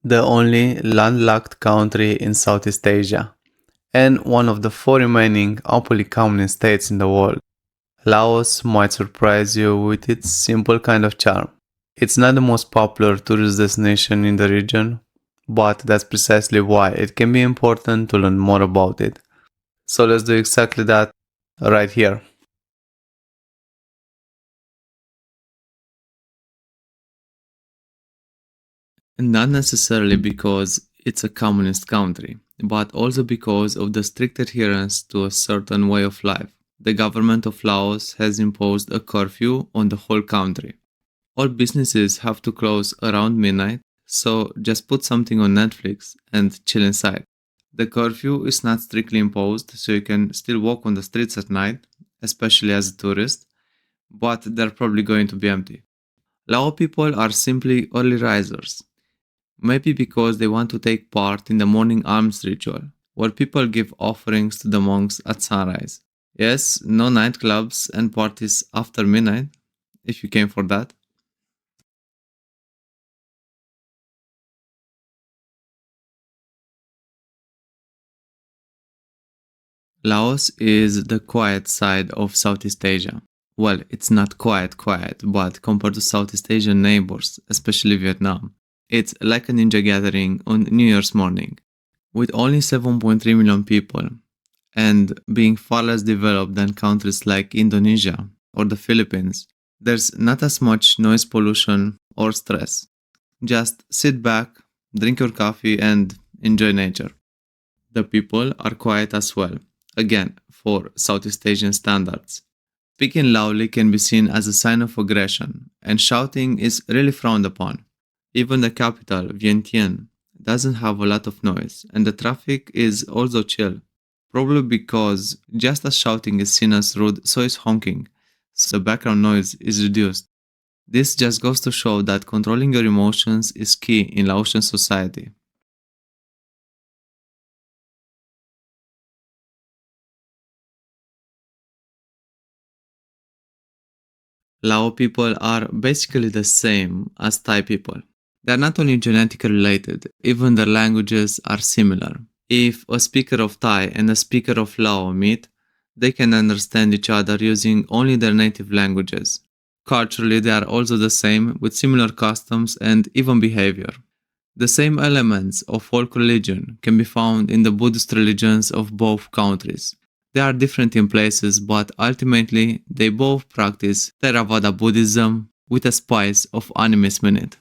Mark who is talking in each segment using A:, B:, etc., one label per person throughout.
A: the only landlocked country in Southeast Asia, and one of the four remaining openly communist states in the world. Laos might surprise you with its simple kind of charm. It's not the most popular tourist destination in the region, but that's precisely why it can be important to learn more about it. So let's do exactly that right here. Not necessarily because it's a communist country, but also because of the strict adherence to a certain way of life. The government of Laos has imposed a curfew on the whole country. All businesses have to close around midnight, so just put something on Netflix and chill inside. The curfew is not strictly imposed, so you can still walk on the streets at night, especially as a tourist, but they're probably going to be empty. Lao people are simply early risers, maybe because they want to take part in the morning alms ritual, where people give offerings to the monks at sunrise. Yes, no nightclubs and parties after midnight, if you came for that. Laos is the quiet side of Southeast Asia. Well, it's not quiet, but compared to Southeast Asian neighbors, especially Vietnam, it's like a ninja gathering on New Year's morning. With only 7.3 million people and being far less developed than countries like Indonesia or the Philippines, there's not as much noise pollution or stress. Just sit back, drink your coffee, and enjoy nature. The people are quiet as well, again, for Southeast Asian standards. Speaking loudly can be seen as a sign of aggression, and shouting is really frowned upon. Even the capital, Vientiane, doesn't have a lot of noise, and the traffic is also chill. Probably because just as shouting is seen as rude, so is honking, so the background noise is reduced. This just goes to show that controlling your emotions is key in Laotian society. Lao people are basically the same as Thai people. They are not only genetically related, even their languages are similar. If a speaker of Thai and a speaker of Lao meet, they can understand each other using only their native languages. Culturally, they are also the same, with similar customs and even behavior. The same elements of folk religion can be found in the Buddhist religions of both countries. They are different in places, but ultimately they both practice Theravada Buddhism with a spice of animism in it.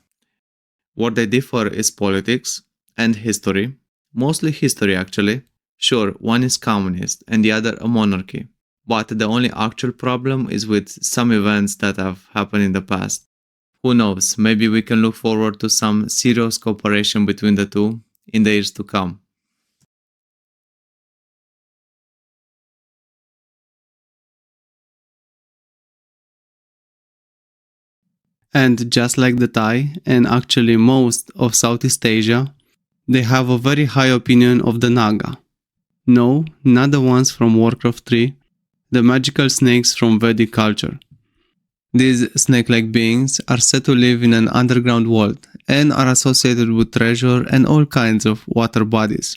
A: What they differ is politics and history, mostly history actually. Sure, one is communist and the other a monarchy, but the only actual problem is with some events that have happened in the past. Who knows, maybe we can look forward to some serious cooperation between the two in the years to come. And just like the Thai, and actually most of Southeast Asia, they have a very high opinion of the Naga. No, not the ones from Warcraft 3, the magical snakes from Vedic culture. These snake-like beings are said to live in an underground world and are associated with treasure and all kinds of water bodies.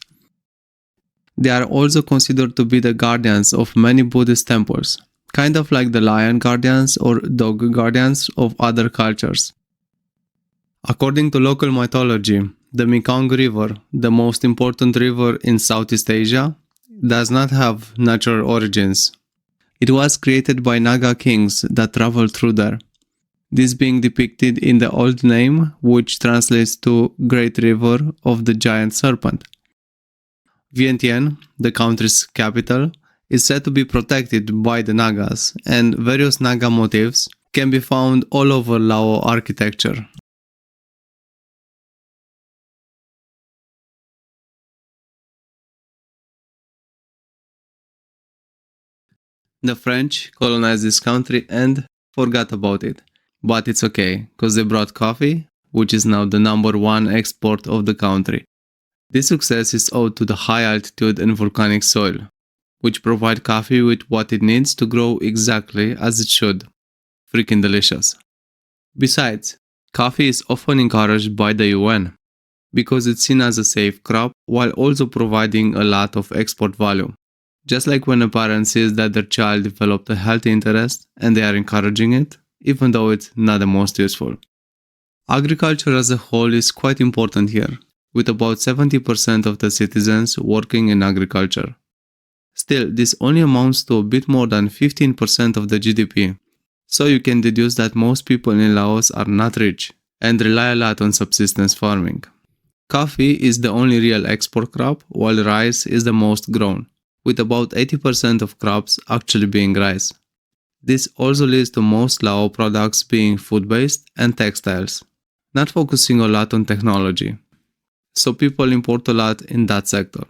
A: They are also considered to be the guardians of many Buddhist temples, kind of like the lion guardians or dog guardians of other cultures. According to local mythology, the Mekong River, the most important river in Southeast Asia, does not have natural origins. It was created by Naga kings that traveled through there. This being depicted in the old name, which translates to Great River of the Giant Serpent. Vientiane, the country's capital, is said to be protected by the Nagas, and various Naga motifs can be found all over Lao architecture. The French colonized this country and forgot about it. But it's okay, because they brought coffee, which is now the number one export of the country. This success is owed to the high altitude and volcanic soil, which provide coffee with what it needs to grow exactly as it should. Freaking delicious. Besides, coffee is often encouraged by the UN. because it's seen as a safe crop while also providing a lot of export value. Just like when a parent sees that their child developed a healthy interest and they are encouraging it, even though it's not the most useful. Agriculture as a whole is quite important here, with about 70% of the citizens working in agriculture. Still, this only amounts to a bit more than 15% of the GDP, so you can deduce that most people in Laos are not rich and rely a lot on subsistence farming. Coffee is the only real export crop, while rice is the most grown, with about 80% of crops actually being rice. This also leads to most Lao products being food-based and textiles, not focusing a lot on technology. So people import a lot in that sector.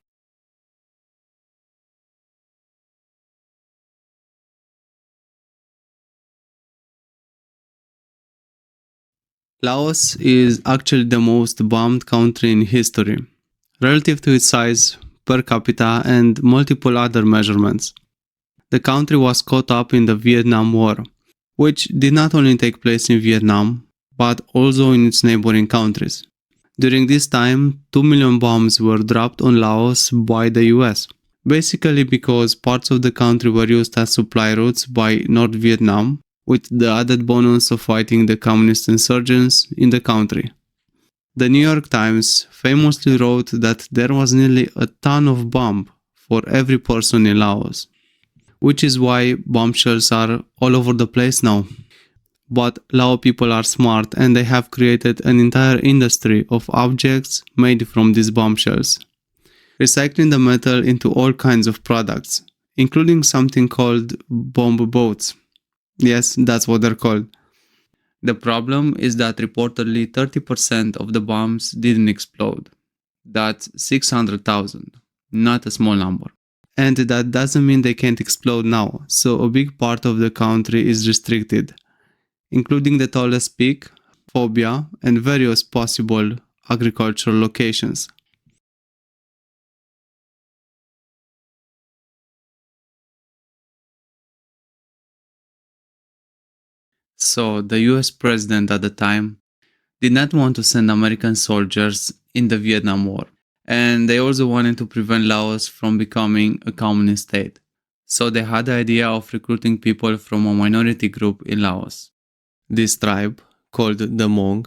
A: Laos is actually the most bombed country in history, relative to its size, per capita, and multiple other measurements. The country was caught up in the Vietnam War, which did not only take place in Vietnam, but also in its neighboring countries. During this time, 2 million bombs were dropped on Laos by the US, basically because parts of the country were used as supply routes by North Vietnam, with the added bonus of fighting the communist insurgents in the country. The New York Times famously wrote that there was nearly a ton of bomb for every person in Laos, which is why bombshells are all over the place now. But Lao people are smart and they have created an entire industry of objects made from these bombshells, recycling the metal into all kinds of products, including something called bomb boats. Yes, that's what they're called. The problem is that reportedly 30% of the bombs didn't explode. That's 600,000, not a small number. And that doesn't mean they can't explode now, so a big part of the country is restricted, including the tallest peak, phobia, and various possible agricultural locations. So, the US president at the time did not want to send American soldiers in the Vietnam War, and they also wanted to prevent Laos from becoming a communist state. So, they had the idea of recruiting people from a minority group in Laos. This tribe, called the Hmong,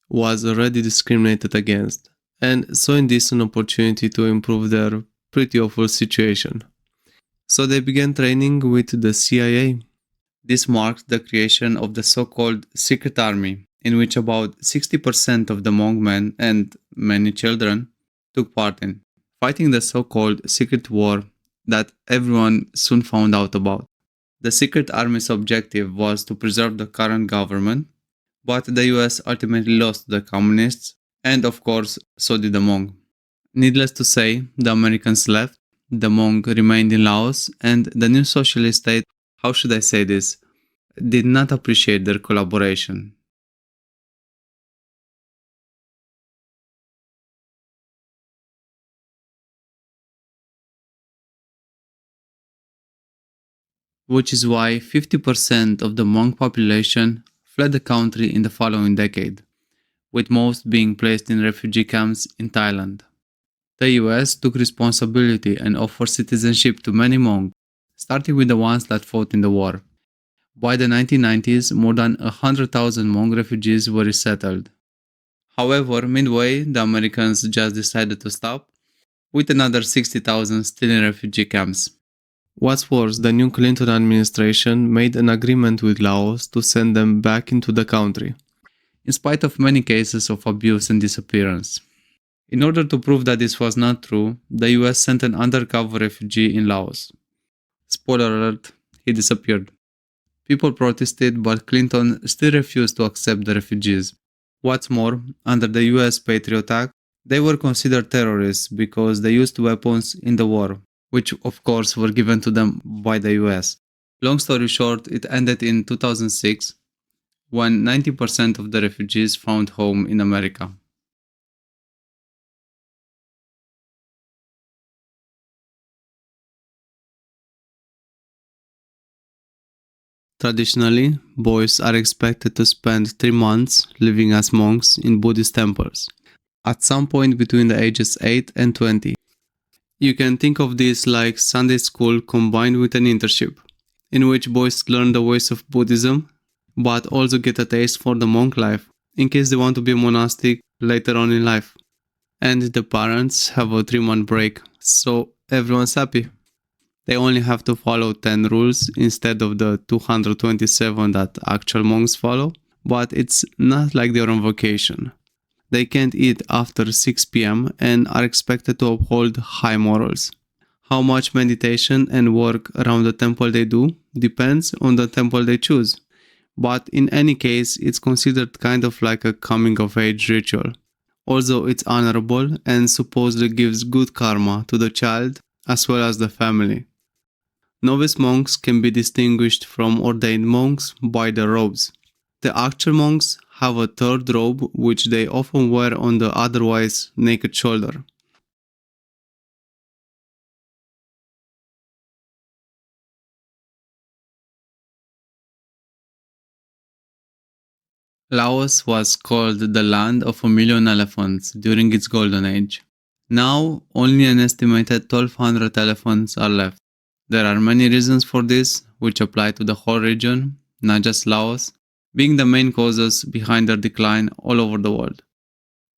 A: was already discriminated against, and saw in this an opportunity to improve their pretty awful situation. So they began training with the CIA. This marked the creation of the so-called Secret Army, in which about 60% of the Hmong men and many children took part in, fighting the so-called Secret War that everyone soon found out about. The Secret Army's objective was to preserve the current government, but the US ultimately lost to the communists, and of course, so did the Hmong. Needless to say, the Americans left, the Hmong remained in Laos, and the new socialist state, how should I say this, did not appreciate their collaboration. Which is why 50% of the Hmong population fled the country in the following decade, with most being placed in refugee camps in Thailand. The US took responsibility and offered citizenship to many Hmong, starting with the ones that fought in the war. By the 1990s, more than 100,000 Hmong refugees were resettled. However, midway, the Americans just decided to stop, with another 60,000 still in refugee camps. What's worse, the new Clinton administration made an agreement with Laos to send them back into the country, in spite of many cases of abuse and disappearance. In order to prove that this was not true, the US sent an undercover refugee in Laos. Spoiler alert, he disappeared. People protested, but Clinton still refused to accept the refugees. What's more, under the US Patriot Act, they were considered terrorists because they used weapons in the war, which of course were given to them by the US. Long story short, it ended in 2006 when 90% of the refugees found home in America. Traditionally, boys are expected to spend 3 months living as monks in Buddhist temples, at some point between the ages 8 and 20. You can think of this like Sunday school combined with an internship, in which boys learn the ways of Buddhism, but also get a taste for the monk life, in case they want to be monastic later on in life. And the parents have a 3-month break, so everyone's happy. They only have to follow 10 rules instead of the 227 that actual monks follow, but it's not like they're on vacation. They can't eat after 6 p.m. and are expected to uphold high morals. How much meditation and work around the temple they do depends on the temple they choose. But in any case, it's considered kind of like a coming of age ritual. Also, it's honorable and supposedly gives good karma to the child as well as the family. Novice monks can be distinguished from ordained monks by their robes. The actual monks have a third robe which they often wear on the otherwise naked shoulder. Laos was called the land of 1,000,000 elephants during its golden age. Now, only an estimated 1,200 elephants are left. There are many reasons for this, which apply to the whole region, not just Laos, being the main causes behind their decline all over the world.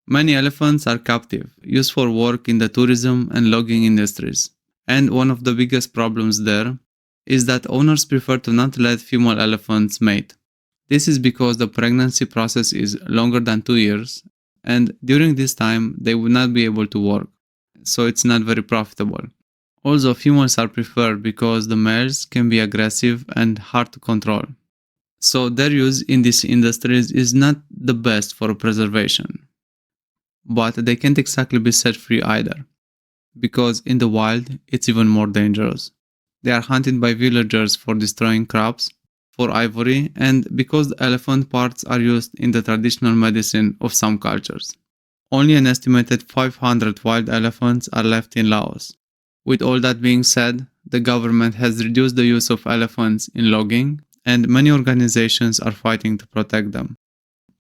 A: Many elephants are captive, used for work in the tourism and logging industries. And one of the biggest problems there is that owners prefer to not let female elephants mate. This is because the pregnancy process is longer than 2 years, and during this time they would not be able to work, so it's not very profitable. Also, females are preferred because the males can be aggressive and hard to control. So their use in these industries is not the best for preservation. But they can't exactly be set free either, because in the wild it's even more dangerous. They are hunted by villagers for destroying crops, for ivory, and because the elephant parts are used in the traditional medicine of some cultures. Only an estimated 500 wild elephants are left in Laos. With all that being said, the government has reduced the use of elephants in logging, and many organizations are fighting to protect them.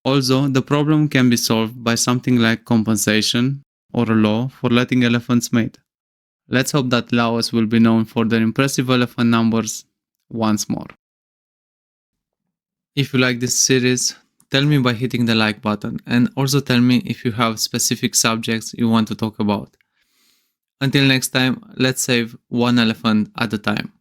A: Also, the problem can be solved by something like compensation or a law for letting elephants mate. Let's hope that Laos will be known for their impressive elephant numbers once more. If you like this series, tell me by hitting the like button, and also tell me if you have specific subjects you want to talk about. Until next time, let's save one elephant at a time.